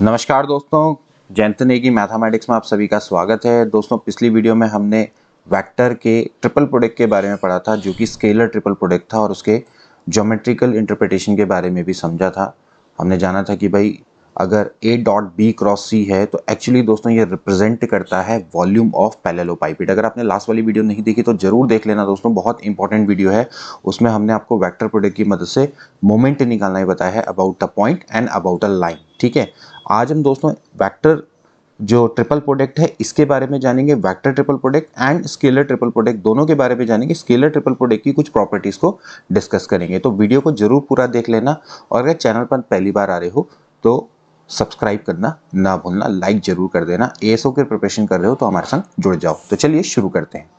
नमस्कार दोस्तों, जयंत नेगी मैथमेटिक्स में आप सभी का स्वागत है। दोस्तों पिछली वीडियो में हमने वेक्टर के ट्रिपल प्रोडक्ट के बारे में पढ़ा था, जो कि स्केलर ट्रिपल प्रोडक्ट था, और उसके ज्योमेट्रिकल इंटरप्रिटेशन के बारे में भी समझा था। हमने जाना था कि भाई अगर A dot B cross C है तो एक्चुअली दोस्तों ये रिप्रेजेंट करता है वॉल्यूम ऑफ पैरेललोपाइपेड। अगर आपने लास्ट वाली वीडियो नहीं देखी तो जरूर देख लेना दोस्तों, बहुत इंपॉर्टेंट वीडियो है। उसमें हमने आपको वेक्टर प्रोडक्ट की मदद से मोमेंट निकालना ही बताया है about a point and about a line. ठीक है, आज हम दोस्तों वेक्टर जो ट्रिपल प्रोडक्ट है इसके बारे में जानेंगे। Vector triple product and scalar triple product दोनों के बारे में जानेंगे। स्केलर ट्रिपल प्रोडक्ट की कुछ प्रॉपर्टीज को डिस्कस करेंगे, तो वीडियो को जरूर पूरा देख लेना। और अगर चैनल पर पहली बार आ रहे हो तो सब्सक्राइब करना ना भूलना, लाइक जरूर कर देना। एएसओ की प्रिपरेशन कर रहे हो तो हमारे संग जुड़ जाओ। तो चलिए शुरू करते हैं।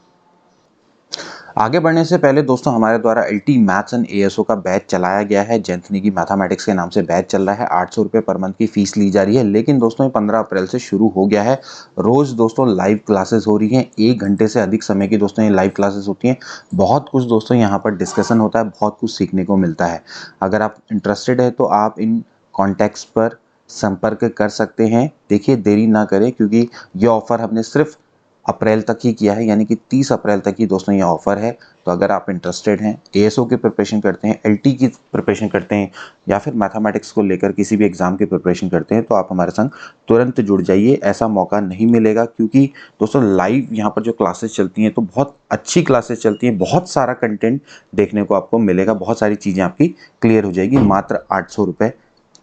आगे बढ़ने से पहले दोस्तों हमारे द्वारा एलटी मैथ्स एंड एएसओ का बैच चलाया गया है। जयंत नेगी मैथमेटिक्स के नाम से बैच चल रहा है। 800 रुपये पर मंथ की फीस ली जा रही है, लेकिन दोस्तों ये 15 अप्रैल से शुरू हो गया है। रोज दोस्तों लाइव क्लासेस हो रही हैं, 1 घंटे से अधिक समय की दोस्तों ये लाइव क्लासेस होती हैं। बहुत कुछ दोस्तों यहाँ पर डिस्कशन होता है, बहुत कुछ सीखने को मिलता है। अगर आप इंटरेस्टेड है तो आप इन कॉन्टैक्ट्स पर संपर्क कर सकते हैं। देखिए देरी ना करें, क्योंकि ये ऑफर हमने सिर्फ अप्रैल तक ही किया है, यानी कि 30 अप्रैल तक ही दोस्तों ये ऑफर है। तो अगर आप इंटरेस्टेड हैं, एएसओ की प्रिपरेशन करते हैं, एलटी की प्रिपरेशन करते हैं, या फिर मैथमेटिक्स को लेकर किसी भी एग्जाम की प्रिपरेशन करते हैं, तो आप हमारे संग तुरंत जुड़ जाइए। ऐसा मौका नहीं मिलेगा, क्योंकि दोस्तों लाइव यहाँ पर जो क्लासेस चलती हैं तो बहुत अच्छी क्लासेस चलती हैं। बहुत सारा कंटेंट देखने को आपको मिलेगा, बहुत सारी चीज़ें आपकी क्लियर हो जाएगी मात्र 800 रुपये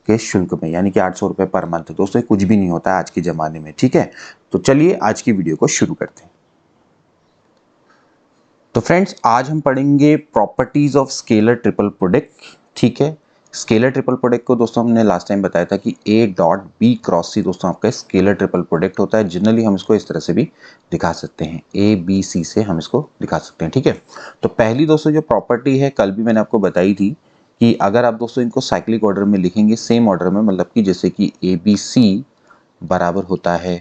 के शुल्क में, यानी कि 800 रुपये पर मंथ। दोस्तों कुछ भी नहीं होता है आज के ज़माने में। ठीक है, तो चलिए आज की वीडियो को शुरू करते हैं। तो फ्रेंड्स आज हम पढ़ेंगे properties of scalar triple product. ठीक है, स्केलर ट्रिपल प्रोडक्ट को दोस्तों हमने लास्ट टाइम बताया था कि A dot B cross C दोस्तों आपका स्केलर ट्रिपल प्रोडक्ट होता है। जनरली हम इसको इस तरह से भी दिखा सकते हैं, ABC से हम इसको दिखा सकते हैं। ठीक है, तो पहली दोस्तों जो प्रॉपर्टी है, कल भी मैंने आपको बताई थी कि अगर आप दोस्तों इनको साइक्लिक ऑर्डर में लिखेंगे, सेम ऑर्डर में, मतलब कि जैसे कि ABC बराबर होता है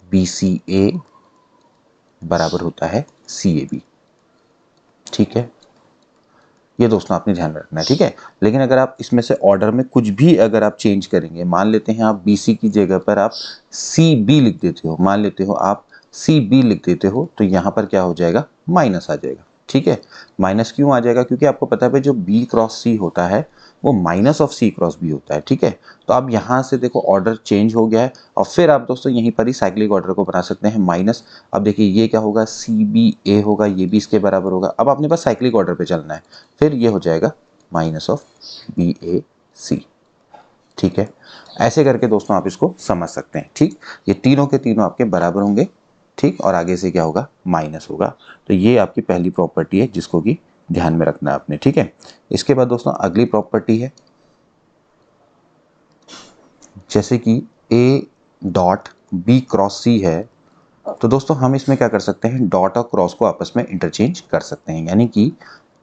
BCA बराबर होता है CAB। ठीक है, ये दोस्तों आपने ध्यान रखना है। ठीक है, लेकिन अगर आप इसमें से ऑर्डर में कुछ भी अगर आप चेंज करेंगे, मान लेते हैं आप BC की जगह पर आप CB लिख देते हो, मान लेते हो आप CB लिख देते हो, तो यहाँ पर क्या हो जाएगा, माइनस आ जाएगा। ठीक है, माइनस क्यों आ जाएगा, क्योंकि आपको पता है जो B क्रॉस C होता है वो minus of C cross B होता है। ठीक है, तो अब यहाँ से देखो ऑर्डर चेंज हो गया है, और फिर आप दोस्तों यहीं पर ही साइक्लिक ऑर्डर को बना सकते हैं माइनस। अब देखिए ये क्या होगा, CBA होगा, ये भी इसके बराबर होगा। अब अपने पास साइक्लिक ऑर्डर पे चलना है, फिर ये हो जाएगा माइनस ऑफ BAC। ठीक है, ऐसे करके दोस्तों आप इसको समझ सकते हैं। ठीक, ये तीनों के तीनों आपके बराबर होंगे। ठीक, और आगे से क्या होगा, माइनस होगा। तो ये आपकी पहली प्रॉपर्टी है जिसको कि ध्यान में रखना है आपने। ठीक है, इसके बाद दोस्तों अगली प्रॉपर्टी है, जैसे कि A dot B cross C है, तो दोस्तों हम इसमें क्या कर सकते हैं, डॉट और क्रॉस को आपस में इंटरचेंज कर सकते हैं, यानी कि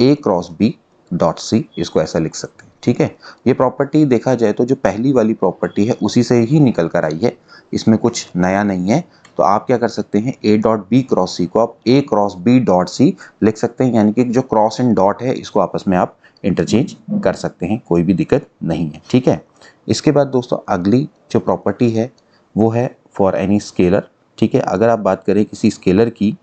A cross B dot C, इसको ऐसा लिख सकते हैं। ठीक है, ये प्रॉपर्टी देखा जाए तो जो पहली वाली प्रॉपर्टी है उसी से ही निकल कर आई है, इसमें कुछ नया नहीं है। तो आप क्या कर सकते हैं, A dot B cross C को आप A cross B dot C लिख सकते हैं, यानी कि जो क्रॉस एंड डॉट है इसको आपस में आप इंटरचेंज कर सकते हैं, कोई भी दिक्कत नहीं है। ठीक है, इसके बाद दोस्तों अगली जो प्रॉपर्टी है वो है फॉर एनी स्केलर। ठीक है, अगर आप बात करें किसी स्केलर की,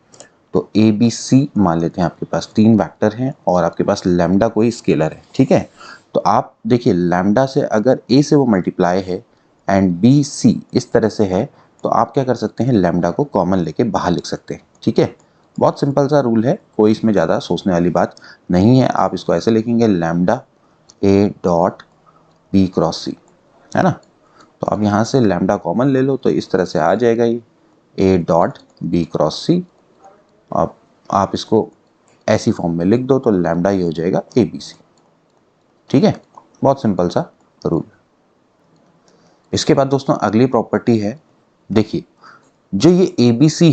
तो ABC मान लेते हैं आपके पास 3 वेक्टर हैं और आपके पास लैम्डा कोई स्केलर है। ठीक है, तो आप देखिए लैम्डा से अगर A से वो मल्टीप्लाई है एंड BC इस तरह से है, तो आप क्या कर सकते हैं, लैम्डा को कॉमन लेके बाहर लिख सकते हैं। ठीक है, बहुत सिंपल सा रूल है, कोई इसमें ज़्यादा सोचने वाली बात नहीं है। आप इसको ऐसे लिखेंगे, lambda A dot B cross C, है ना। तो अब यहाँ से लैम्डा कॉमन ले लो, तो इस तरह से आ जाएगा ये A dot B cross C। अब आप इसको ऐसी फॉर्म में लिख दो तो लैम्डा ये हो जाएगा ABC। ठीक है, बहुत सिंपल सा रूल। इसके बाद दोस्तों अगली प्रॉपर्टी है, देखिए जो ये ABC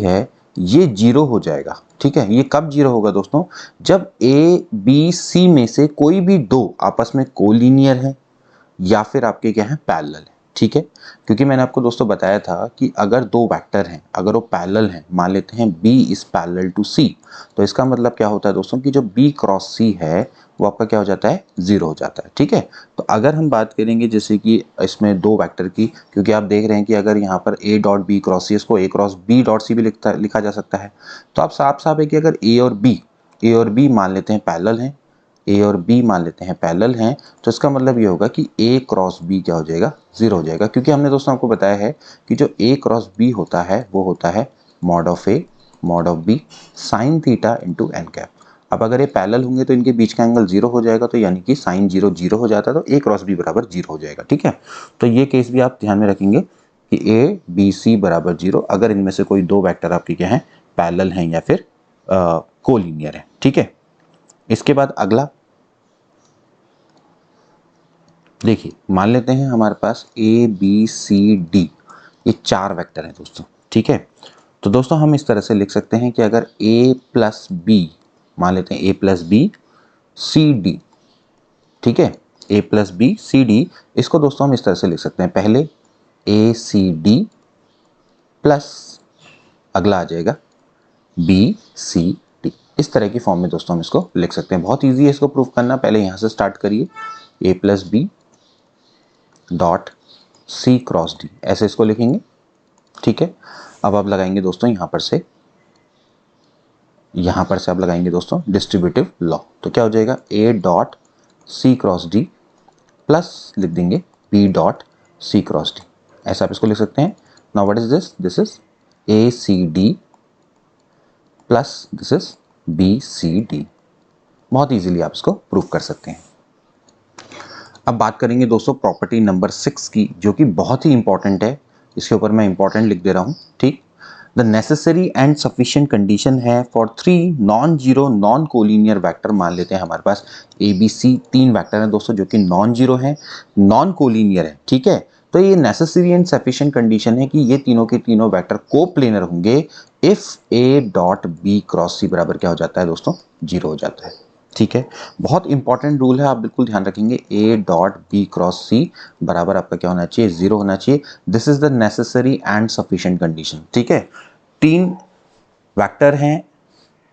है ये जीरो हो जाएगा। ठीक है, ये कब जीरो होगा दोस्तों, जब ABC में से कोई भी दो आपस में कोलिनियर है या फिर आपके क्या है, पैरेलल है। ठीक है, क्योंकि मैंने आपको दोस्तों बताया था कि अगर दो वेक्टर हैं, अगर वो पैरेलल हैं, मान लेते हैं B is parallel to C, तो इसका मतलब क्या होता है दोस्तों कि जो B क्रॉस C है वो आपका क्या हो जाता है, 0 हो जाता है। ठीक है, तो अगर हम बात करेंगे जैसे कि इसमें दो वेक्टर की, क्योंकि आप देख रहे हैं कि अगर यहाँ पर A dot B cross C, इसको A cross B dot C भी लिखा जा सकता है, तो आप साफ साफ है कि अगर A और B मान लेते हैं पैरेलल हैं, ए और बी मान लेते हैं पैरेलल हैं, तो इसका मतलब ये होगा कि ए क्रॉस बी क्या हो जाएगा, 0 हो जाएगा, क्योंकि हमने दोस्तों आपको बताया है कि जो ए क्रॉस बी होता है वो होता है mod of A mod of B sine theta into N cap. अब अगर ये पैरेलल होंगे तो इनके बीच का एंगल 0 हो जाएगा, तो यानी कि साइन 0 0 हो जाता है, तो ए क्रॉस बी बराबर 0 हो जाएगा। ठीक है, तो ये केस भी आप ध्यान में रखेंगे कि ए बी सी बराबर 0 अगर इनमें से कोई दो वैक्टर आपके क्या है, पैरेलल हैं या फिर कोलिनियर है। ठीक है, इसके बाद अगला देखिए, मान लेते हैं हमारे पास ए बी सी डी ये 4 वेक्टर हैं दोस्तों। ठीक है, तो दोस्तों हम इस तरह से लिख सकते हैं कि अगर a प्लस बी, मान लेते हैं a plus B C D, ठीक है, a plus B C D, इसको दोस्तों हम इस तरह से लिख सकते हैं, पहले ए सी डी प्लस अगला आ जाएगा बी सी डी। इस तरह की फॉर्म में दोस्तों हम इसको लिख सकते हैं। बहुत ईजी है इसको प्रूफ करना, पहले यहाँ से स्टार्ट करिए, a plus B dot C cross D, ऐसे इसको लिखेंगे। ठीक है, अब आप लगाएंगे दोस्तों यहाँ पर से आप लगाएंगे दोस्तों डिस्ट्रीब्यूटिव लॉ, तो क्या हो जाएगा, A dot C cross D plus लिख देंगे B dot C cross D, ऐसा आप इसको लिख सकते हैं। Now what is this, this is A C D plus this is B C D. बहुत इजीली आप इसको प्रूव कर सकते हैं। अब बात करेंगे दोस्तों प्रॉपर्टी नंबर 6 की, जो कि बहुत ही इंपॉर्टेंट है, इसके ऊपर मैं इंपॉर्टेंट लिख दे रहा हूं। ठीक, the necessary and sufficient condition है for 3 non zero non collinear vector. मान लेते हैं हमारे पास ए बी सी 3 वेक्टर हैं दोस्तों जो कि नॉन जीरो हैं, नॉन कोलिनियर है। ठीक है, तो ये नेसेसरी एंड सफिशिएंट कंडीशन है कि ये तीनों के तीनों वेक्टर को प्लेनर होंगे if A dot B cross c बराबर क्या हो जाता है दोस्तों, 0 हो जाता है। ठीक है, बहुत इंपॉर्टेंट रूल है, आप बिल्कुल ध्यान रखेंगे, ए डॉट बी क्रॉस सी बराबर आपका क्या होना चाहिए, 0 होना चाहिए। This is the necessary and sufficient condition. ठीक है, 3 वेक्टर हैं,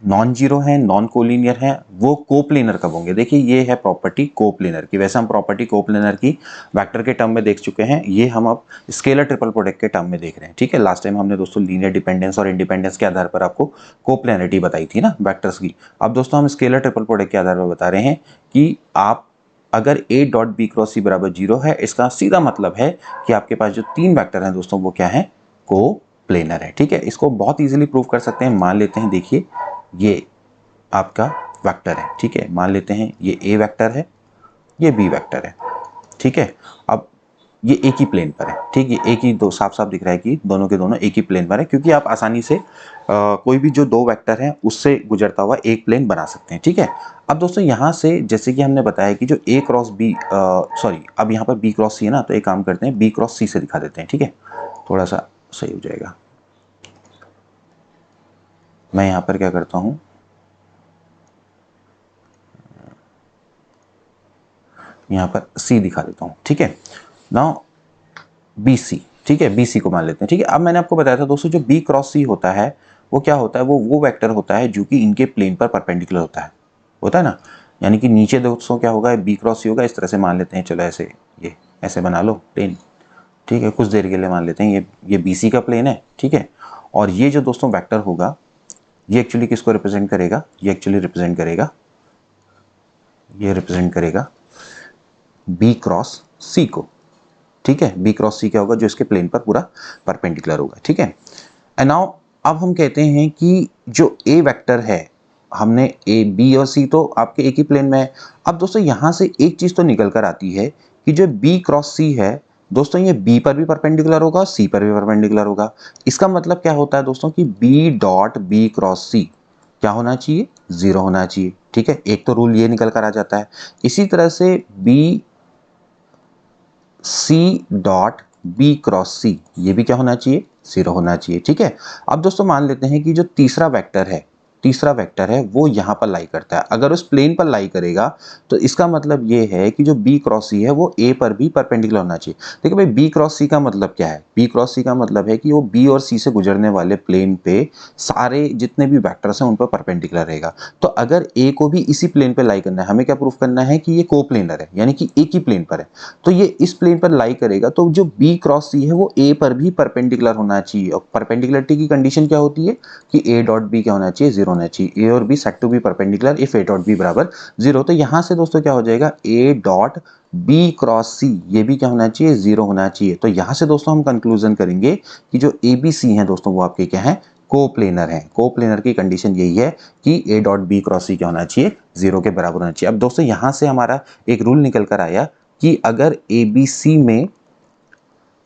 नॉन जीरो हैं, नॉन कोलिनियर हैं, वो कोप्लेनर कब होंगे। देखिए ये है प्रॉपर्टी कोप्लेनर की, वैसे हम प्रॉपर्टी कोप्लेनर की वेक्टर के टर्म में देख चुके हैं, ये हम अब स्केलर ट्रिपल प्रोडक्ट के टर्म में देख रहे हैं। ठीक है, लास्ट टाइम हमने दोस्तों लीनियर डिपेंडेंस और इंडिपेंडेंस के आधार पर आपको कोप्लेनरिटी बताई थी ना वेक्टर्स की। अब दोस्तों हम स्केलर ट्रिपल प्रोडक्ट के आधार पर बता रहे हैं कि आप अगर a dot B cross c बराबर 0 है, इसका सीधा मतलब है कि आपके पास जो 3 वेक्टर हैं दोस्तों वो क्या है, को प्लेनर है। ठीक है, इसको बहुत इजीली प्रूव कर सकते हैं। मान लेते हैं, देखिए ये आपका वेक्टर है। ठीक है, मान लेते हैं ये ए वेक्टर है, ये बी वेक्टर है। ठीक है, अब ये एक ही प्लेन पर है। ठीक, ये एक ही, दो साफ साफ दिख रहा है कि दोनों के दोनों एक ही प्लेन पर है, क्योंकि आप आसानी से कोई भी जो दो वेक्टर हैं उससे गुजरता हुआ एक प्लेन बना सकते हैं। ठीक है, अब दोस्तों यहाँ से जैसे कि हमने बताया कि जो ए क्रॉस बी, सॉरी अब यहाँ पर बी क्रॉस सी है ना, तो एक काम करते हैं बी क्रॉस सी से दिखा देते हैं। ठीक है, थोड़ा सा सही हो जाएगा। मैं यहाँ पर क्या करता हूँ, यहाँ पर C दिखा देता हूँ। ठीक है, नाउ BC, ठीक है, BC को मान लेते हैं। ठीक है, अब मैंने आपको बताया था दोस्तों जो B क्रॉस C होता है वो क्या होता है, वो वेक्टर होता है जो कि इनके प्लेन पर परपेंडिकुलर होता है ना, यानी कि नीचे दोस्तों क्या होगा, B क्रॉस C होगा, इस तरह से मान लेते हैं, चलो ऐसे ये ऐसे बना लो प्लेन। ठीक है, कुछ देर के लिए मान लेते हैं ये BC का प्लेन है। ठीक है, और ये जो दोस्तों वेक्टर होगा ये एक्चुअली किसको रिप्रेजेंट करेगा, ये एक्चुअली रिप्रेजेंट करेगा बी क्रॉस सी को। ठीक है, बी क्रॉस सी क्या होगा, जो इसके प्लेन पर पूरा परपेंडिकुलर होगा। ठीक है, एंड नाउ अब हम कहते हैं कि जो ए वेक्टर है, हमने ए बी और सी तो आपके एक ही प्लेन में है। अब दोस्तों यहाँ से एक चीज तो निकल कर आती है कि जो बी क्रॉस सी है दोस्तों, ये बी पर भी परपेंडिकुलर होगा, सी पर भी परपेंडिकुलर होगा। इसका मतलब क्या होता है दोस्तों कि B dot B cross C क्या होना चाहिए, 0 होना चाहिए। ठीक है, एक तो रूल ये निकल कर आ जाता है। इसी तरह से b c dot B cross सी ये भी क्या होना चाहिए, 0 होना चाहिए। ठीक है, अब दोस्तों मान लेते हैं कि जो तीसरा वेक्टर है तीसरा वेक्टर है वो यहाँ पर लाई करता है। अगर उस प्लेन पर लाई करेगा तो इसका मतलब ये है कि जो बी क्रॉस सी है वो ए पर भी परपेंडिकुलर होना चाहिए। देखिए भाई बी क्रॉस सी का मतलब क्या है, बी क्रॉस सी का मतलब है कि वो बी और सी से गुजरने वाले प्लेन पे सारे जितने भी वेक्टर्स हैं उन पर परपेंडिकुलर रहेगा। तो अगर ए को भी इसी प्लेन पे लाई करना है, हमें क्या प्रूफ करना है कि ये कोप्लेनर है, यानी कि एक ही प्लेन पर है, तो ये इस प्लेन पर लाई करेगा तो जो बी क्रॉस सी है वो ए पर भी परपेंडिकुलर होना चाहिए। और परपेंडिकुलरिटी की कंडीशन क्या होती है कि ए डॉट बी क्या होना चाहिए, जीरो होना चाहिए। ए और B set to B perpendicular if A dot B बराबर जीरो। तो यहां से दोस्तों क्या हो जाएगा, ए डॉट बी क्रॉस सी ये भी क्या होना चाहिए, जीरो होना चाहिए। तो यहां से दोस्तों हम कंक्लूजन करेंगे कि जो ए बी सी हैं दोस्तों वो आपके क्या है, कोप्लेनर है। कोप्लेनर की कंडीशन यही है कि ए डॉट बी क्रॉस सी क्या होना चाहिए, जीरो के बराबर होना चाहिए। अब दोस्तों यहां से हमारा एक रूल निकल कर आया कि अगर ए बी सी में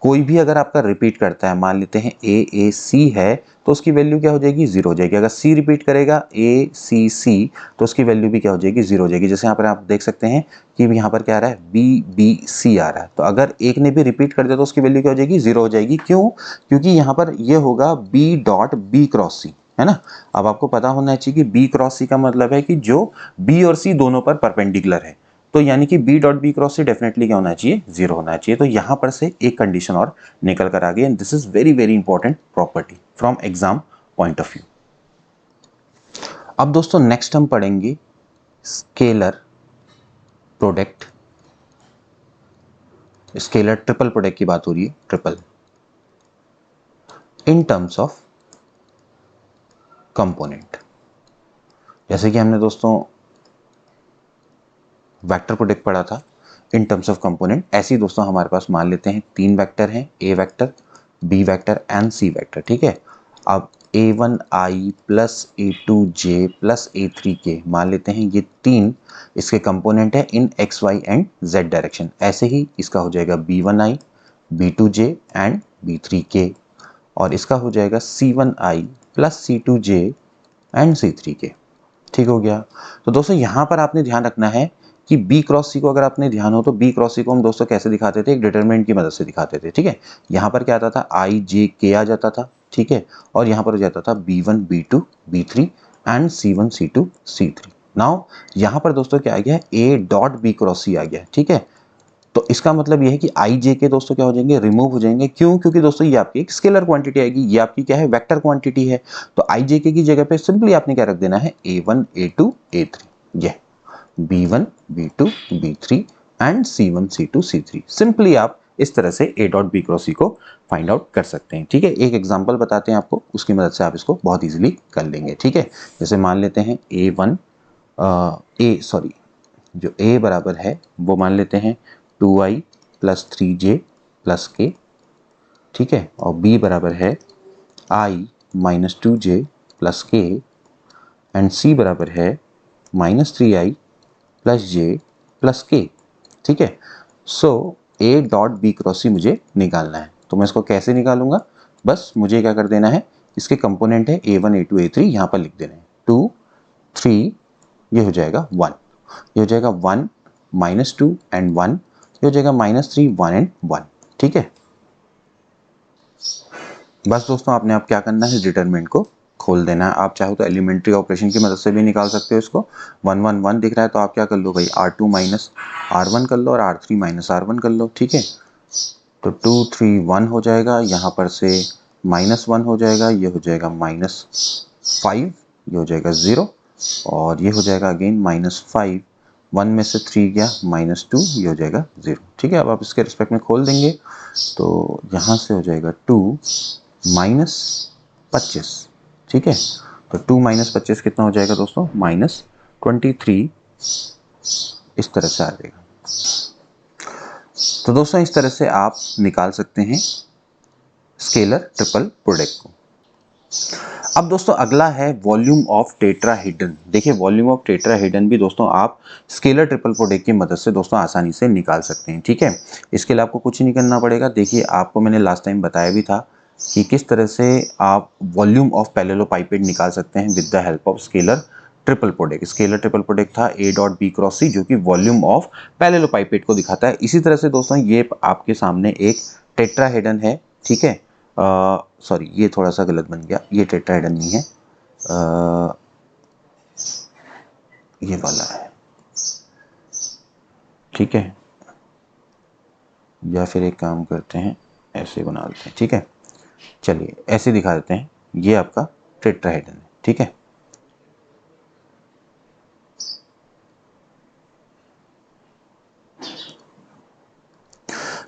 कोई भी अगर आपका रिपीट करता है, मान लेते हैं ए सी है तो उसकी वैल्यू क्या हो जाएगी, जीरो हो जाएगी। अगर सी रिपीट करेगा ए सी सी तो उसकी वैल्यू भी क्या हो जाएगी, जीरो हो जाएगी। जैसे यहाँ पर आप देख सकते हैं कि यहाँ पर क्या आ रहा है, बी बी सी आ रहा है। तो अगर एक ने भी रिपीट कर दिया तो उसकी वैल्यू क्या हो जाएगी, जीरो हो जाएगी। क्यों, क्योंकि यहाँ पर ये होगा बी डॉट बी क्रॉस सी, है ना। अब आपको पता होना चाहिए कि बी क्रॉस सी का मतलब है कि जो बी और सी दोनों पर परपेंडिकुलर है। तो यानी कि बी डॉट बी क्रॉस से डेफिनेटली क्या होना चाहिए, जीरो होना चाहिए। तो यहां पर से एक कंडीशन और निकल कर आ गई and this is very very important property from exam point of view. अब दोस्तों नेक्स्ट हम पढ़ेंगे scalar product. Scalar triple product की बात हो रही है, triple in terms of component. जैसे कि हमने दोस्तों वेक्टर प्रोडक्ट पढ़ा था इन टर्म्स ऑफ कंपोनेंट, ऐसे ही दोस्तों हमारे पास मान लेते हैं तीन वेक्टर हैं, a vector, b vector and c vector. ठीक है, अब a1i plus a2j plus a3k मान लेते हैं ये तीन इसके कंपोनेंट है इन x y and z direction. ऐसे ही इसका हो जाएगा b1i b2j एंड b3k और इसका हो जाएगा c1i plus c2j and c3k। ठीक हो गया। तो दोस्तों यहां पर आपने ध्यान रखना है कि बी क्रॉस सी को अगर आपने ध्यान हो तो बी क्रॉस सी को हम दोस्तों कैसे दिखाते थे, एक डिटरमिनेंट की मदद से दिखाते थे। ठीक है, यहां पर क्या आता था, आई जे के आ जाता था। ठीक है, और यहां पर हो जाता था b1 b2 b3 and c1 c2 c3। Now यहां पर दोस्तों क्या आ गया, a डॉट बी क्रॉस सी आ गया। ठीक है, तो इसका मतलब ये है कि आई जे के दोस्तों क्या हो जाएंगे, रिमूव हो जाएंगे। क्यों, क्योंकि दोस्तों ये आपकी एक स्केलर क्वांटिटी आएगी, ये आपकी क्या है, वेक्टर क्वांटिटी है। तो आई जे के की जगह पे सिंपली आपने क्या रख देना है, a1 a2 a3, ये b1 b2 b3 and c1 c2 c3। Simply आप इस तरह से a डॉट बी क्रॉस सी को फाइंड आउट कर सकते हैं। ठीक है, एक एग्जांपल बताते हैं आपको, उसकी मदद से आप इसको बहुत इजीली कर लेंगे। ठीक है, जैसे मान लेते हैं जो a बराबर है वो मान लेते हैं 2i plus 3j plus k। ठीक है, और b बराबर है i minus 2j plus k and c बराबर है minus 3i plus j plus k। ठीक है, सो a डॉट बी क्रॉस सी मुझे निकालना है। तो मैं इसको कैसे निकालूंगा, बस मुझे क्या कर देना है, इसके कंपोनेंट है a1 a2 a3 यहाँ पर लिख देना है। 2 3 ये हो जाएगा 1, ये हो जाएगा 1 माइनस 2 एंड 1, ये हो जाएगा माइनस 3 1 एंड 1। ठीक है, बस दोस्तों आपने आप क्या करना है, डिटरमिनेंट को खोल देना है। आप चाहो तो एलिमेंट्री ऑपरेशन की मदद से भी निकाल सकते हो इसको। 1 1 1 दिख रहा है तो आप क्या कर लो भाई, r2 माइनस r1 कर लो और r3 माइनस r1 कर लो। ठीक है, तो 2 3 1 हो जाएगा, यहाँ पर से माइनस 1 हो जाएगा, ये हो जाएगा माइनस 5, ये हो जाएगा 0 और ये हो जाएगा अगेन माइनस 5, 1 में से 3 गया माइनस 2, ये हो जाएगा 0। ठीक है, अब आप इसके रिस्पेक्ट में खोल देंगे तो यहाँ से हो जाएगा 2 माइनस 25। ठीक है, तो 2 माइनस 25 कितना हो जाएगा दोस्तों, माइनस 23। इस तरह से आ जाएगा। तो दोस्तों इस तरह से आप निकाल सकते हैं स्केलर ट्रिपल प्रोडक्ट को। अब दोस्तों अगला है वॉल्यूम ऑफ टेट्राहेड्रन। देखिए वॉल्यूम ऑफ टेट्राहेड्रन भी दोस्तों आप स्केलर ट्रिपल प्रोडक्ट की मदद से दोस्तों आसानी से निकाल सकते हैं। ठीक है, इसके लिए आपको कुछ नहीं करना पड़ेगा। देखिए आपको मैंने लास्ट टाइम बताया भी था कि किस तरह से आप वॉल्यूम ऑफ पैरेललोपाइपेड निकाल सकते हैं with the help of scalar triple product. Scalar triple product था a डॉट बी क्रॉस सी जो कि वॉल्यूम ऑफ पैरेललोपाइपेड को दिखाता है। इसी तरह से दोस्तों ये आपके सामने एक टेट्राहेड्रन है। ठीक है, सॉरी ये थोड़ा सा गलत बन गया, ये टेट्राहेड्रन नहीं है, ये वाला है, ठीक है। या फिर एक काम करते हैं, ऐसे बना लेते हैं, ठीक है। चलिए ऐसे दिखा देते हैं, ये आपका टेट्राहेड्रन है, ठीक है।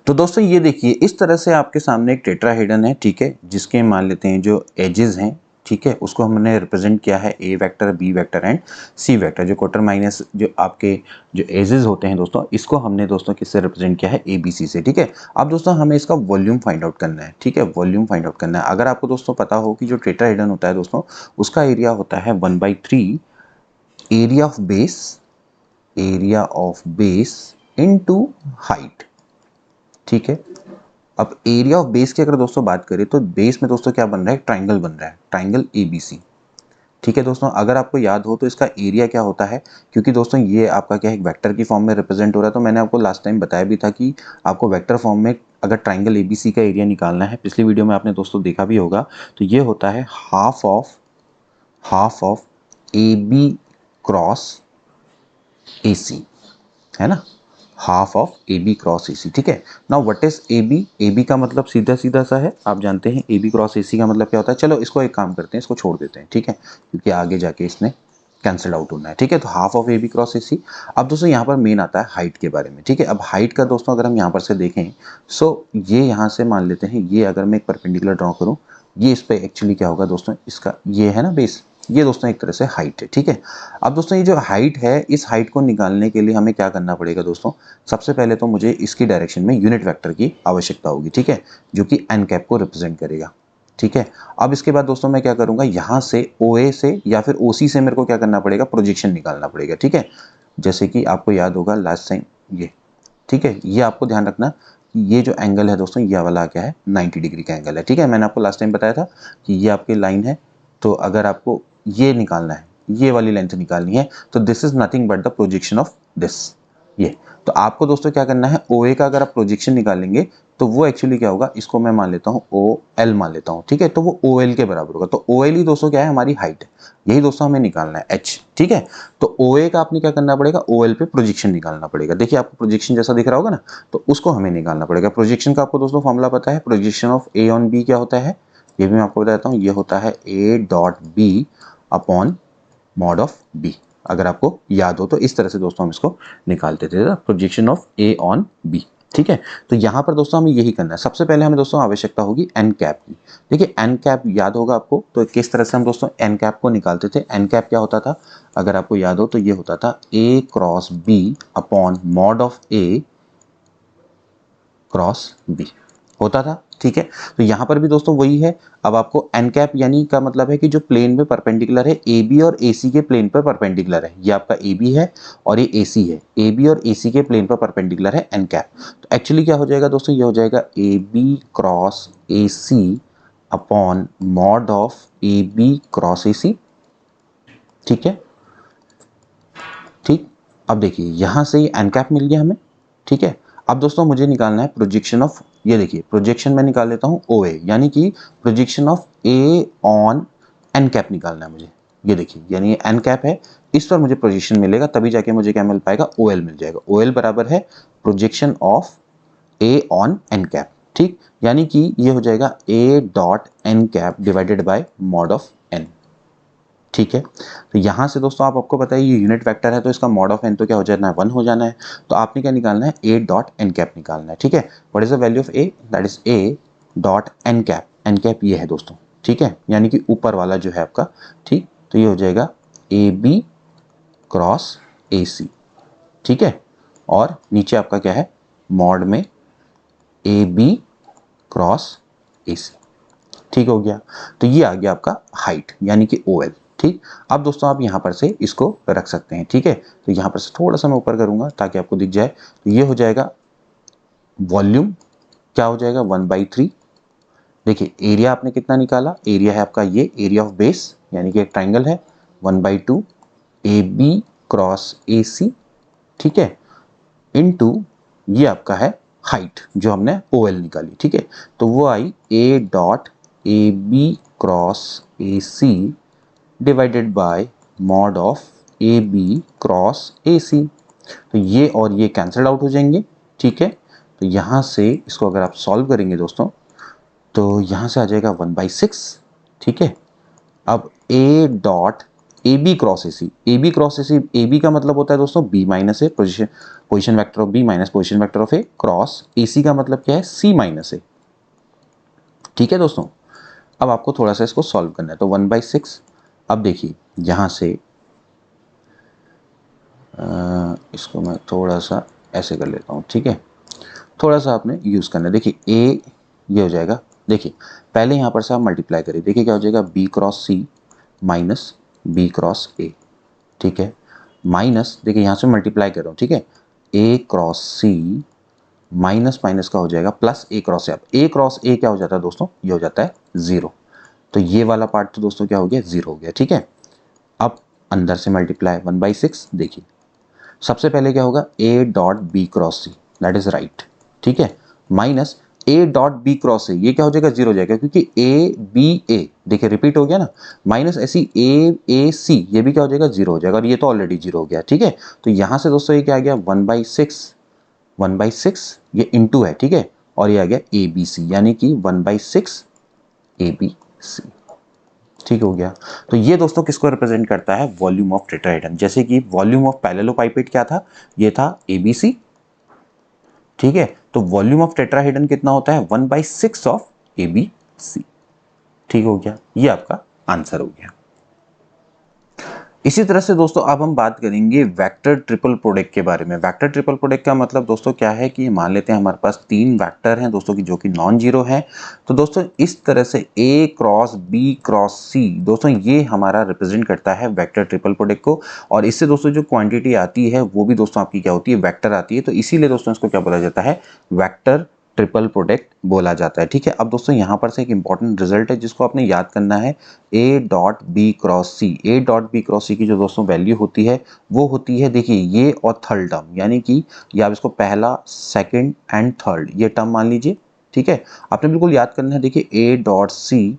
तो दोस्तों ये देखिए, इस तरह से आपके सामने एक टेट्राहेड्रन है, ठीक है, जिसके मान लेते हैं जो एजेस हैं, ठीक है, उसको हमने रिप्रेजेंट किया है a vector, b vector and c vector. जो क्वार्टर माइनस जो आपके जो एजेस होते हैं दोस्तों, इसको हमने दोस्तों किससे रिप्रेजेंट किया है, ए बी सी से, ठीक है। अब दोस्तों हमें इसका वॉल्यूम फाइंड आउट करना है, ठीक है, वॉल्यूम फाइंड आउट करना है। अगर आपको दोस्तों पता हो कि जो टेट्राहेड्रन होता है दोस्तों, उसका एरिया होता है 1/3 area of base into height, ठीक है। अब एरिया ऑफ बेस की अगर दोस्तों बात करें तो बेस में दोस्तों क्या बन रहा है, ट्राइंगल बन रहा है, ट्राइंगल एबीसी, ठीक है दोस्तों। अगर आपको याद हो तो इसका एरिया क्या होता है, क्योंकि दोस्तों ये आपका क्या है, एक वेक्टर की फॉर्म में रिप्रेजेंट हो रहा है। तो मैंने आपको लास्ट टाइम बताया भी था कि आपको वेक्टर फॉर्म में अगर ट्राइंगल एबीसी का एरिया निकालना है, पिछली वीडियो में आपने दोस्तों देखा भी होगा, तो ये होता है half of A B cross A C, है ना, half of A B cross A C, ठीक है। Now what is A B, A B का मतलब सीधा सीधा सा है, आप जानते हैं ए बी क्रॉस ए सी का मतलब क्या होता है। चलो इसको एक काम करते हैं, इसको छोड़ देते हैं, ठीक है, क्योंकि आगे जाके इसने कैंसिल आउट होना है, ठीक है। तो half of A B cross A C. अब दोस्तों यहाँ पर मेन आता है हाइट के बारे में, ठीक है। अब हाइट का दोस्तों अगर हम यहाँ पर से देखें, सो ये यहाँ से मान लेते हैं, ये अगर मैं एक परपेंडिकुलर ड्रॉ करूँ, ये इस पर एक्चुअली क्या होगा दोस्तों, इसका ये है ना बेस, ये दोस्तों एक तरह से हाइट है, ठीक है। अब दोस्तों ये जो हाइट है, इस हाइट को निकालने के लिए हमें क्या करना पड़ेगा दोस्तों, सबसे पहले तो मुझे इसकी डायरेक्शन में यूनिट वेक्टर की आवश्यकता होगी, ठीक है, जो कि एन कैप को रिप्रेजेंट करेगा, ठीक है। अब इसके बाद दोस्तों मैं क्या करूंगा, यहाँ से ओ ए से या फिर ओ सी से मेरे को क्या करना पड़ेगा, प्रोजेक्शन निकालना पड़ेगा, ठीक है। जैसे कि आपको याद होगा लास्ट टाइम ये, ठीक है, ये आपको ध्यान रखना, ये जो एंगल है दोस्तों, ये वाला क्या है, 90 डिग्री का एंगल है, ठीक है। मैंने आपको लास्ट टाइम बताया था कि ये आपकी लाइन है, तो अगर आपको ये निकालना है, ये वाली लेंथ निकालनी है, तो this is nothing but the projection of this, ये। तो आपको दोस्तों क्या करना है, ओ ए का अगर आप प्रोजेक्शन निकालेंगे तो वो एक्चुअली क्या होगा, इसको मैं मान लेता हूँ ओ एल मान लेता हूँ, ठीक है। तो वो ओ एल के बराबर होगा। तो ओ एल ही दोस्तों क्या है, हमारी हाइट, यही दोस्तों हमें निकालना है एच, ठीक है। तो ओ ए का आपने क्या करना पड़ेगा, ओ एल पे प्रोजेक्शन निकालना पड़ेगा। देखिए आपको प्रोजेक्शन जैसा दिख रहा होगा ना, तो उसको हमें निकालना पड़ेगा। प्रोजेक्शन का आपको दोस्तों फॉर्मूला पता है, projection of A on B क्या होता है, ये भी मैं आपको बताता हूँ, ये होता है A dot B upon mod of B. अगर आपको याद हो तो इस तरह से दोस्तों हम इसको निकालते थे, projection of A on B, ठीक है। तो यहाँ पर दोस्तों हमें यही करना है। सबसे पहले हमें दोस्तों आवश्यकता होगी एन कैप की। देखिए एन कैप याद होगा आपको, तो किस तरह से हम दोस्तों एन कैप को निकालते थे। एन कैप क्या होता था, अगर आपको याद हो तो ये होता था A cross B upon mod of A cross B होता था, ठीक है। तो यहाँ पर भी दोस्तों वही है। अब आपको एन कैप यानी का मतलब है कि जो प्लेन में परपेंडिकुलर है, ए बी और ए सी के प्लेन पर परपेंडिकुलर है, ये आपका ए बी है और ये ए सी है, ए बी और ए सी के प्लेन पर परपेंडिकुलर है एन कैप। तो एक्चुअली क्या हो जाएगा दोस्तों, ये हो जाएगा A B cross A C upon mod of A B cross A C, ठीक है, ठीक। अब देखिए यहाँ से ये एन कैप मिल गया हमें, ठीक है। अब दोस्तों मुझे निकालना है प्रोजेक्शन ऑफ, ये देखिए प्रोजेक्शन में निकाल लेता हूँ ओ ए, यानी कि projection of A on N cap निकालना है मुझे। ये देखिए यानी ये एन कैप है, इस पर मुझे प्रोजेक्शन मिलेगा, तभी जाके मुझे क्या मिल पाएगा, ओ एल मिल जाएगा। ओ एल बराबर है projection of A on N cap, ठीक। यानी कि ये हो जाएगा A dot N cap divided by mod of N, ठीक है। तो यहाँ से दोस्तों आपको पता है ये यूनिट वेक्टर है, तो इसका मॉड ऑफ एन तो क्या हो जाना है, 1 हो जाना है। तो आपने क्या निकालना है, ए डॉट एन कैप निकालना है, ठीक है। What is the value of A, that is A dot N cap. N cap ये है दोस्तों, ठीक है, यानी कि ऊपर वाला जो है आपका, ठीक। तो ये हो जाएगा A B cross A C, ठीक है, और नीचे आपका क्या है, मॉड में ए बी क्रॉस ए सी, ठीक हो गया। तो ये आ गया आपका हाइट यानी कि ओ एल, ठीक। अब दोस्तों आप यहाँ पर से इसको रख सकते हैं, ठीक है। तो यहाँ पर से थोड़ा सा मैं ऊपर करूंगा ताकि आपको दिख जाए। तो ये हो जाएगा वॉल्यूम, क्या हो जाएगा 1/3। देखिए एरिया आपने कितना निकाला, एरिया है आपका ये एरिया ऑफ बेस यानी कि एक ट्राइंगल है, 1/2 ए बी क्रॉस ए सी, ठीक है, इनटू ये आपका है हाइट जो हमने ओ एल निकाली, ठीक है। तो वो आई A dot A B cross A C divided by mod of A B cross A C. तो ये और ये कैंसल्ड आउट हो जाएंगे, ठीक है। तो यहाँ से इसको अगर आप सॉल्व करेंगे दोस्तों, तो यहाँ से आ जाएगा 1/6, ठीक है। अब A dot A B cross A C, A B cross A C, A B का मतलब होता है दोस्तों B minus A, position vector of B minus position vector of A, cross A C का मतलब क्या है, सी माइनस ए, ठीक है दोस्तों। अब आपको थोड़ा सा इसको सॉल्व करना है, तो 1/6। अब देखिए यहाँ से इसको मैं थोड़ा सा ऐसे कर लेता हूँ, ठीक है। थोड़ा सा आपने यूज़ करना है। देखिए ए ये हो जाएगा, देखिए पहले यहाँ पर से आप मल्टीप्लाई करिए, देखिए क्या हो जाएगा, B cross C minus B cross A, ठीक है। माइनस देखिए यहाँ से मल्टीप्लाई कर रहा हूँ, ठीक है, ए क्रॉस सी माइनस माइनस का हो जाएगा प्लस ए क्रॉस ए। अब ए क्रॉस ए क्या हो जाता है दोस्तों, ये हो जाता है 0। तो ये वाला पार्ट तो दोस्तों क्या हो गया, 0 हो गया, ठीक है। अब अंदर से मल्टीप्लाई 1/6, देखिए सबसे पहले क्या होगा, A dot B cross C, that is right, ठीक है, minus A dot B cross A, ये क्या हो जाएगा, 0 हो जाएगा, क्योंकि ए बी ए देखिए रिपीट हो गया ना, माइनस ऐसी ए सी, ये भी क्या हो जाएगा, 0 हो जाएगा, और ये तो ऑलरेडी 0 हो गया, ठीक है। तो यहाँ से दोस्तों ये क्या आ गया, 1/6 ये इंटू है, ठीक है, और ये आ गया ए बी सी, यानी कि 1/6 ए बी सी, ठीक हो गया। तो ये दोस्तों किसको रिप्रेजेंट करता है, वॉल्यूम ऑफ टेट्राहेड्रन। जैसे कि वॉल्यूम ऑफ पैरेललोपाइपेट क्या था, ये था एबीसी, ठीक है। तो वॉल्यूम ऑफ टेट्राहेड्रन कितना होता है, 1/6 ऑफ एबीसी, ठीक हो गया। ये आपका आंसर हो गया। इसी तरह से दोस्तों अब हम बात करेंगे वेक्टर ट्रिपल प्रोडक्ट के बारे में। वेक्टर ट्रिपल प्रोडक्ट का मतलब दोस्तों क्या है कि मान लेते हैं हमारे पास 3 वेक्टर हैं दोस्तों की जो कि नॉन जीरो है। तो दोस्तों इस तरह से ए क्रॉस बी क्रॉस सी, दोस्तों ये हमारा रिप्रेजेंट करता है वेक्टर ट्रिपल प्रोडक्ट को। और इससे दोस्तों जो क्वांटिटी आती है वो भी दोस्तों आपकी क्या होती है, वेक्टर आती है। तो इसीलिए दोस्तों इसको क्या बोला जाता है, वेक्टर ट्रिपल प्रोडक्ट बोला जाता है, ठीक है। अब दोस्तों यहाँ पर से एक इंपॉर्टेंट रिजल्ट है जिसको आपने याद करना है, A dot B cross C. A dot B cross C की जो दोस्तों वैल्यू होती है वो होती है, देखिए ये और थर्ड टर्म, यानी कि ये आप इसको पहला सेकंड एंड थर्ड ये टर्म मान लीजिए, ठीक है। आपने बिल्कुल याद करना है, देखिए A dot C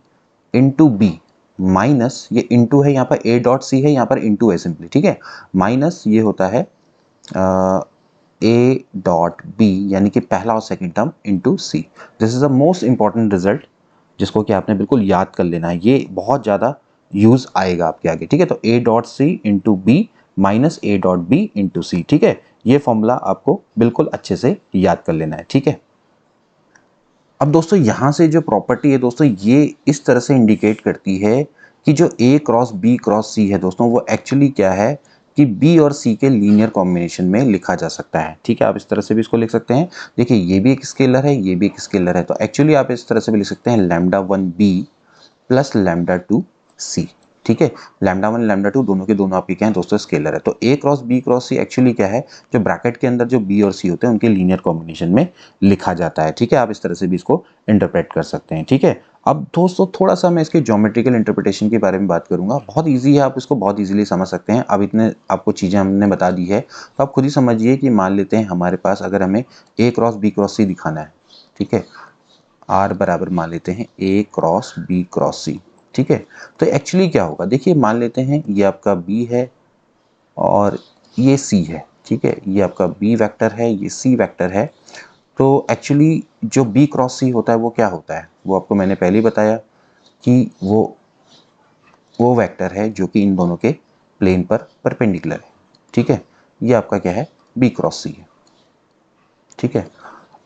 into B minus, ये इंटू है यहाँ पर, ए डॉट सी है यहाँ पर इंटू है सिंपली, ठीक है, माइनस ये होता है ए डॉट बी, यानी कि पहला और second term into C. This is the most important result जिसको कि आपने बिल्कुल याद कर लेना है, ये बहुत ज़्यादा यूज़ आएगा आपके आगे, ठीक है। तो A dot C into B minus A dot B into C, ठीक है। ये फॉर्मूला आपको बिल्कुल अच्छे से याद कर लेना है, ठीक है। अब दोस्तों यहाँ से जो प्रॉपर्टी है दोस्तों, ये इस तरह से इंडिकेट करती है कि जो ए क्रॉस बी क्रॉस सी है दोस्तों, वो एक्चुअली क्या है कि बी और सी के लीनियर कॉम्बिनेशन में लिखा जा सकता है, ठीक है। आप इस तरह से भी इसको लिख सकते हैं, देखिए ये भी एक स्केलर है, ये भी एक स्केलर है, तो एक्चुअली आप इस तरह से भी लिख सकते हैं, λ1 बी प्लस λ2 सी, ठीक है। λ1 λ2 दोनों के दोनों आपके क्या है दोस्तों, स्केलर है। तो ए क्रॉस बी क्रॉस सी एक्चुअली क्या है, जो ब्रैकेट के अंदर जो बी और सी होते हैं उनके लीनियर कॉम्बिनेशन में लिखा जाता है, ठीक है। आप इस तरह से भी इसको इंटरप्रेट कर सकते हैं, ठीक है। अब दोस्तों थोड़ा सा मैं इसके ज्योमेट्रिकल इंटरप्रिटेशन के बारे में बात करूंगा, बहुत ईजी है, आप इसको बहुत ईजिली समझ सकते हैं। अब इतने आपको चीज़ें हमने बता दी है, तो आप खुद ही समझिए कि मान लेते हैं हमारे पास अगर हमें ए क्रॉस बी क्रॉस सी दिखाना है, ठीक है, आर बराबर मान लेते हैं ए क्रॉस बी क्रॉस सी, ठीक है। तो एक्चुअली क्या होगा, देखिए मान लेते हैं ये आपका बी है और ये सी है, ठीक है, ये आपका बी वेक्टर है, ये सी वेक्टर है। तो एक्चुअली जो बी क्रॉस सी होता है वो क्या होता है, वो आपको मैंने पहले ही बताया कि वो वेक्टर है जो कि इन दोनों के प्लेन पर परपेंडिकुलर है, ठीक है। ये आपका क्या है, बी क्रॉस सी है, ठीक है।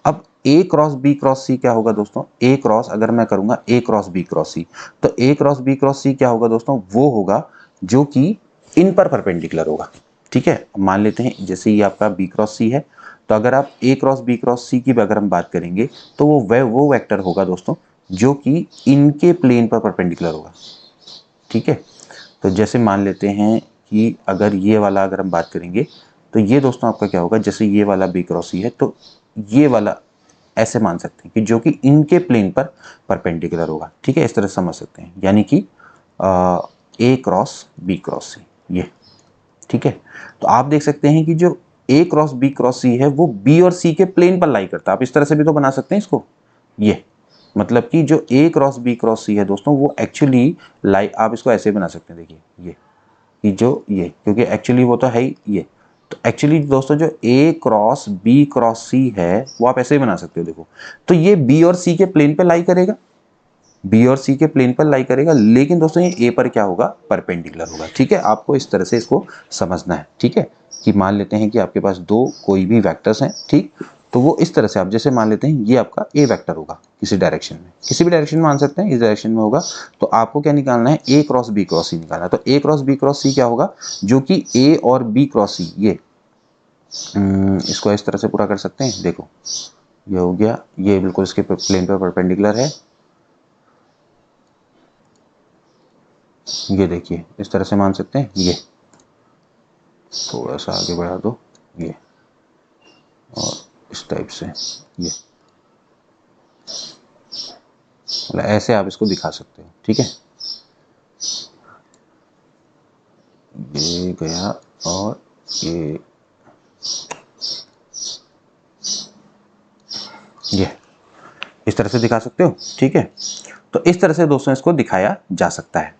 अब ए क्रॉस बी क्रॉस सी क्या होगा दोस्तों, ए क्रॉस अगर मैं करूंगा ए क्रॉस बी क्रॉस सी, तो ए क्रॉस बी क्रॉस सी क्या होगा दोस्तों, वो होगा जो कि इन पर परपेंडिकुलर होगा, ठीक है। मान लेते हैं जैसे ये आपका बी क्रॉस सी है, तो अगर आप ए क्रॉस बी क्रॉस सी की अगर हम बात करेंगे तो वो वेक्टर होगा दोस्तों जो कि इनके प्लेन पर परपेंडिकुलर होगा, ठीक है। तो जैसे मान लेते हैं कि अगर ये वाला अगर हम बात करेंगे तो ये दोस्तों आपका क्या होगा, जैसे ये वाला बी क्रॉस सी है तो ये वाला ऐसे मान सकते हैं कि जो कि इनके प्लेन पर परपेंडिकुलर होगा, ठीक है। इस तरह समझ सकते हैं, यानी कि ए क्रॉस बी क्रॉस सी, ये ठीक है। तो आप देख सकते हैं कि जो ए क्रॉस बी क्रॉस सी है वो बी और सी के प्लेन पर लाई करता है। आप इस तरह से भी तो बना सकते हैं इसको, ये मतलब कि जो ए क्रॉस बी क्रॉस सी है दोस्तों वो एक्चुअली लाई, आप इसको ऐसे बना सकते हैं, देखिए ये कि जो ये, क्योंकि एक्चुअली वो तो है ही ये। तो एक्चुअली दोस्तों जो A cross B cross C है वो आप ऐसे ही बना सकते हो, देखो तो ये B और C के प्लेन पे लाई करेगा, बी और सी के प्लेन पर लाई करेगा, लेकिन दोस्तों ये ए पर क्या होगा, परपेंडिकुलर होगा। ठीक है, आपको इस तरह से इसको समझना है। ठीक है, कि मान लेते हैं कि आपके पास दो कोई भी वेक्टर्स हैं, ठीक, तो वो इस तरह से आप जैसे मान लेते हैं ये आपका ए वेक्टर होगा किसी डायरेक्शन में, किसी भी डायरेक्शन में मान सकते हैं, इस डायरेक्शन में होगा, तो आपको क्या निकालना है, ए क्रॉस बी क्रॉस सी निकालना है। तो ए क्रॉस बी क्रॉस सी क्या होगा, जो कि ए और बी क्रॉस सी, ये इसको इस तरह से पूरा कर सकते हैं। देखो ये हो गया, ये बिल्कुल इसके प्लेन पर परपेंडिकुलर है, ये देखिए इस तरह से मान सकते हैं। ये थोड़ा सा आगे बढ़ा दो, ये और इस टाइप से, ये मतलब ऐसे आप इसको दिखा सकते हो। ठीक है, ये गया और ये इस तरह से दिखा सकते हो। ठीक है, तो इस तरह से दोस्तों इसको दिखाया जा सकता है।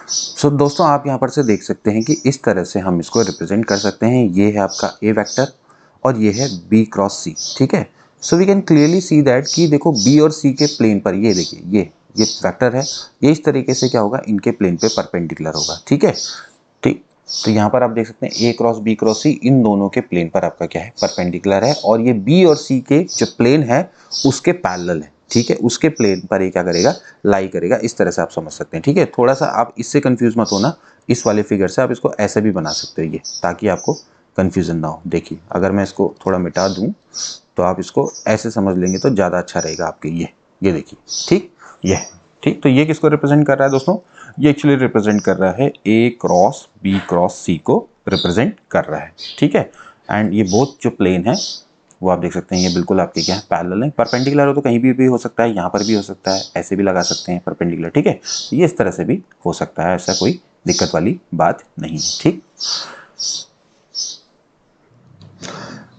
सो दोस्तों आप यहाँ पर से देख सकते हैं कि इस तरह से हम इसको रिप्रेजेंट कर सकते हैं। ये है आपका ए वेक्टर और ये है बी क्रॉस सी। ठीक है, so we can clearly see that कि देखो बी और सी के प्लेन पर, ये देखिए ये वेक्टर है, ये इस तरीके से क्या होगा, इनके प्लेन पे परपेंडिकुलर होगा। ठीक है, ठीक, तो यहाँ पर आप देख सकते हैं ए क्रॉस बी क्रॉस सी इन दोनों के प्लेन पर आपका क्या है, परपेंडिकुलर है, और ये बी और सी के जो प्लेन है उसके पैरेलल है। ठीक है, उसके प्लेन पर ये क्या करेगा, लाई करेगा। इस तरह से आप समझ सकते हैं। ठीक है, थोड़ा सा आप इससे कंफ्यूज मत होना, इस वाले फिगर से आप इसको ऐसे भी बना सकते हो, ये, ताकि आपको कंफ्यूजन ना हो। देखिए अगर मैं इसको थोड़ा मिटा दूं तो आप इसको ऐसे समझ लेंगे तो ज़्यादा अच्छा रहेगा आपके। ये देखिए, ठीक, ये ठीक, तो ये किसको रिप्रेजेंट कर रहा है दोस्तों, ये एक्चुअली रिप्रेजेंट कर रहा है ए क्रॉस बी क्रॉस सी को रिप्रेजेंट कर रहा है। ठीक है, एंड ये बोथ जो प्लेन है वो आप देख सकते हैं, ये बिल्कुल आपके क्या है, पैरेलल है। परपेंडिकुलर हो तो कहीं भी हो सकता है, यहाँ पर भी हो सकता है, ऐसे भी लगा सकते हैं परपेंडिकुलर। ठीक है, ये इस तरह से भी हो सकता है, ऐसा कोई दिक्कत वाली बात नहीं है। ठीक,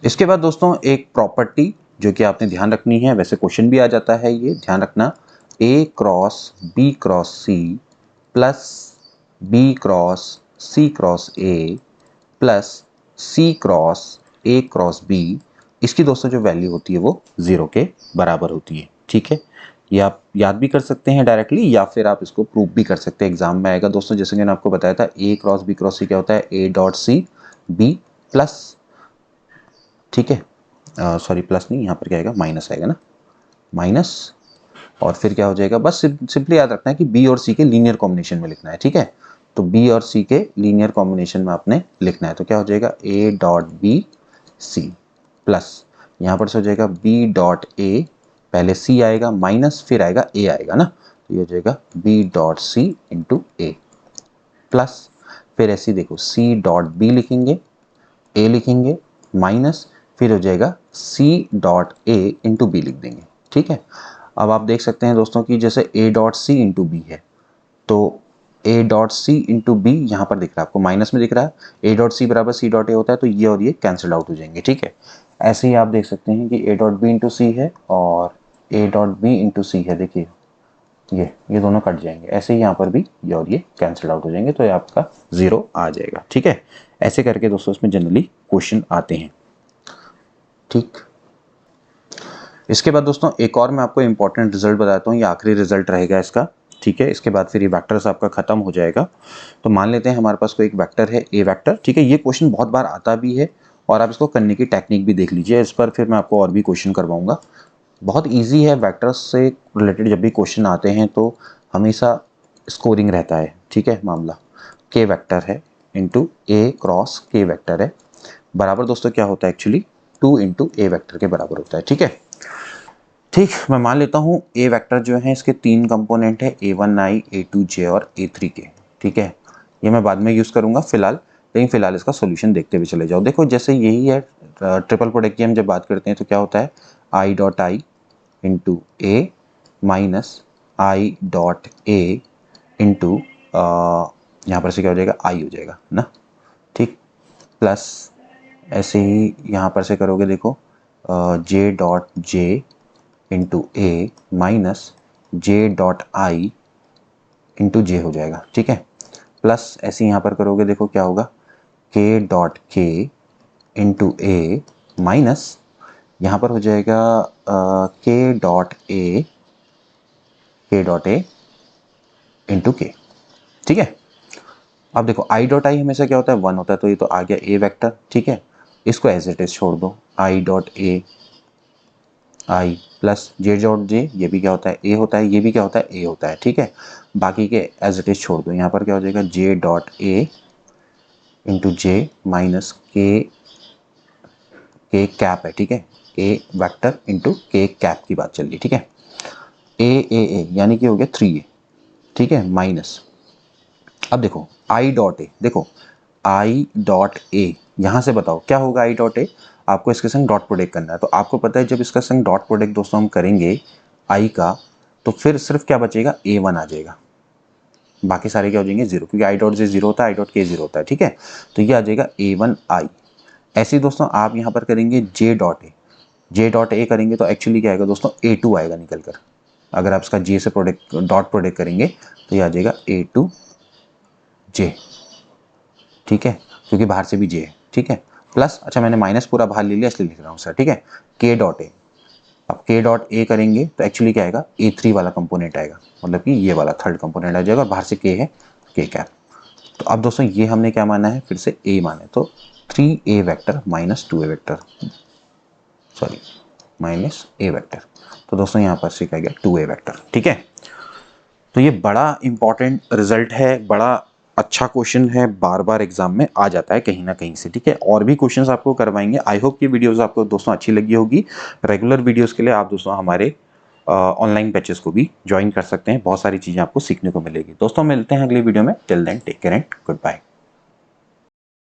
इसके बाद दोस्तों एक प्रॉपर्टी जो कि आपने ध्यान रखनी है, वैसे क्वेश्चन भी आ जाता है, ये ध्यान रखना, A cross B cross C plus B cross C cross A plus C cross A cross B, इसकी दोस्तों जो वैल्यू होती है वो 0 के बराबर होती है। ठीक है, ये आप याद भी कर सकते हैं डायरेक्टली, या फिर आप इसको प्रूव भी कर सकते हैं, एग्जाम में आएगा दोस्तों। जैसे मैंने आपको बताया था, A cross B cross C क्या होता है, A dot C B plus, ठीक है, सॉरी प्लस नहीं, यहाँ पर क्या आएगा, माइनस आएगा ना, माइनस, और फिर क्या हो जाएगा, बस सिंपली याद रखना है कि बी और सी के लीनियर कॉम्बिनेशन में लिखना है। ठीक है, तो बी और सी के लीनियर कॉम्बिनेशन में आपने लिखना है, तो क्या हो जाएगा, A dot B C plus, यहाँ पर से हो जाएगा बी डॉट ए, पहले सी आएगा माइनस फिर आएगा ए आएगा ना, तो ये हो जाएगा बी डॉट सी इंटू ए प्लस, फिर ऐसे देखो सी डॉट बी लिखेंगे, ए लिखेंगे माइनस, फिर हो जाएगा C dot A into B लिख देंगे। ठीक है, अब आप देख सकते हैं दोस्तों कि जैसे A dot C into B है, तो A dot C into B यहाँ पर दिख रहा है आपको, माइनस में दिख रहा है, ए डॉट सी बराबर सी डॉट ए होता है, तो ये और ये कैंसिल आउट हो जाएंगे। ठीक है, ऐसे ही आप देख सकते हैं कि ए डॉट बी इंटू सी है और ए डॉट बी इंटू सी है, देखिए ये दोनों कट जाएंगे, ऐसे ही यहाँ पर भी ये और ये कैंसिल आउट हो जाएंगे, तो ये आपका 0 आ जाएगा। ठीक है, ऐसे करके दोस्तों इसमें जनरली क्वेश्चन आते हैं। ठीक, इसके बाद दोस्तों एक और मैं आपको इंपॉर्टेंट रिजल्ट बताता हूँ, ये आखिरी रिजल्ट रहेगा इसका। ठीक है, इसके बाद फिर ये वेक्टर्स आपका खत्म हो जाएगा। तो मान लेते हैं हमारे पास कोई एक वेक्टर है ए वेक्टर। ठीक है, ये क्वेश्चन बहुत बार आता भी है और आप इसको करने की टेक्निक भी देख लीजिए, इस पर फिर मैं आपको और भी क्वेश्चन करवाऊंगा। बहुत ईजी है, वेक्टर्स से रिलेटेड जब भी क्वेश्चन आते हैं तो हमेशा स्कोरिंग रहता है। ठीक है, मामला के वेक्टर है इंटू ए क्रॉस के वेक्टर है, बराबर दोस्तों क्या होता है, एक्चुअली 2 इंटू ए वेक्टर के बराबर होता है। ठीक है, ठीक, मैं मान लेता हूँ ए वेक्टर जो है इसके 3 कंपोनेंट है, A1I A2J और A3 के। ठीक है, ये मैं बाद में यूज़ करूँगा फिलहाल, लेकिन फिलहाल इसका सॉल्यूशन देखते हुए चले जाओ। देखो जैसे यही है ट्रिपल प्रोडक्ट की हम जब बात करते हैं तो क्या होता है, I dot I into A minus I dot A into, यहाँ पर से क्या हो जाएगा, आई हो जाएगा ना। ठीक, प्लस ऐसे ही यहाँ पर से करोगे, देखो J dot J into A minus J dot I into J हो जाएगा। ठीक है, प्लस ऐसे यहाँ पर करोगे, देखो क्या होगा, के डॉट के इंटू ए माइनस यहाँ पर हो जाएगा के डॉट ए इंटू के। ठीक है, अब देखो आई डॉट आई हमेशा क्या होता है, 1 होता है, तो ये तो आ गया ए वेक्टर। ठीक है, इसको एज इट इज छोड़ दो, I dot A I plus J dot जे, ये भी क्या होता है, ए होता है, ये भी क्या होता है, ए होता है। ठीक है, बाकी के एज इट इज छोड़ दो, यहाँ पर क्या हो जाएगा, J dot A into J minus के कैप है। ठीक है, ए वेक्टर इंटू के कैप की बात चल रही। ठीक है, ए यानी कि हो गया 3a। ठीक है, माइनस अब देखो आई डॉट ए, देखो आई डॉट ए यहाँ से बताओ क्या होगा, आई डॉट ए आपको इसके संग डॉट प्रोडक्ट करना है, तो आपको पता है जब इसका संग डॉट प्रोडक्ट दोस्तों हम करेंगे आई का, तो फिर सिर्फ क्या बचेगा, a1 आ जाएगा, बाकी सारे क्या हो जाएंगे 0, क्योंकि आई डॉट जे 0 होता है, आई डॉट के 0 होता है। ठीक है, तो ये आ जाएगा a1 आई। ऐसे ही दोस्तों आप यहाँ पर करेंगे जे डॉट ए करेंगे तो एक्चुअली क्या आएगा दोस्तों, a2 आएगा निकल कर। अगर आप इसका जे से प्रोडक्ट डॉट प्रोडक्ट करेंगे तो ये आ जाएगा a2 जे। ठीक है, क्योंकि बाहर से भी जे है। ठीक है, प्लस अच्छा मैंने माइनस पूरा बाहर ले लिया इसलिए लिख रहा हूँ सर। ठीक है, के डॉट ए, अब के डॉट ए करेंगे तो एक्चुअली क्या आएगा, a3 वाला कंपोनेंट आएगा, मतलब कि ये वाला थर्ड कंपोनेंट आ जाएगा, बाहर से के है, के कैप। तो अब दोस्तों ये हमने क्या माना है, फिर से a माना है, तो 3a vector minus 2a vector, sorry minus a vector, तो दोस्तों यहाँ पर से क्या गया 2a वेक्टर। ठीक है, तो ये बड़ा इंपॉर्टेंट रिजल्ट है, बड़ा अच्छा क्वेश्चन है, बार बार एग्जाम में आ जाता है कहीं ना कहीं से। ठीक है, और भी क्वेश्चंस आपको करवाएंगे। आई होप कि वीडियोस आपको दोस्तों अच्छी लगी होगी। रेगुलर वीडियोस के लिए आप दोस्तों हमारे ऑनलाइन बैचेस को भी ज्वाइन कर सकते हैं, बहुत सारी चीज़ें आपको सीखने को मिलेगी। दोस्तों मिलते हैं अगली वीडियो में, till then take care and good bye.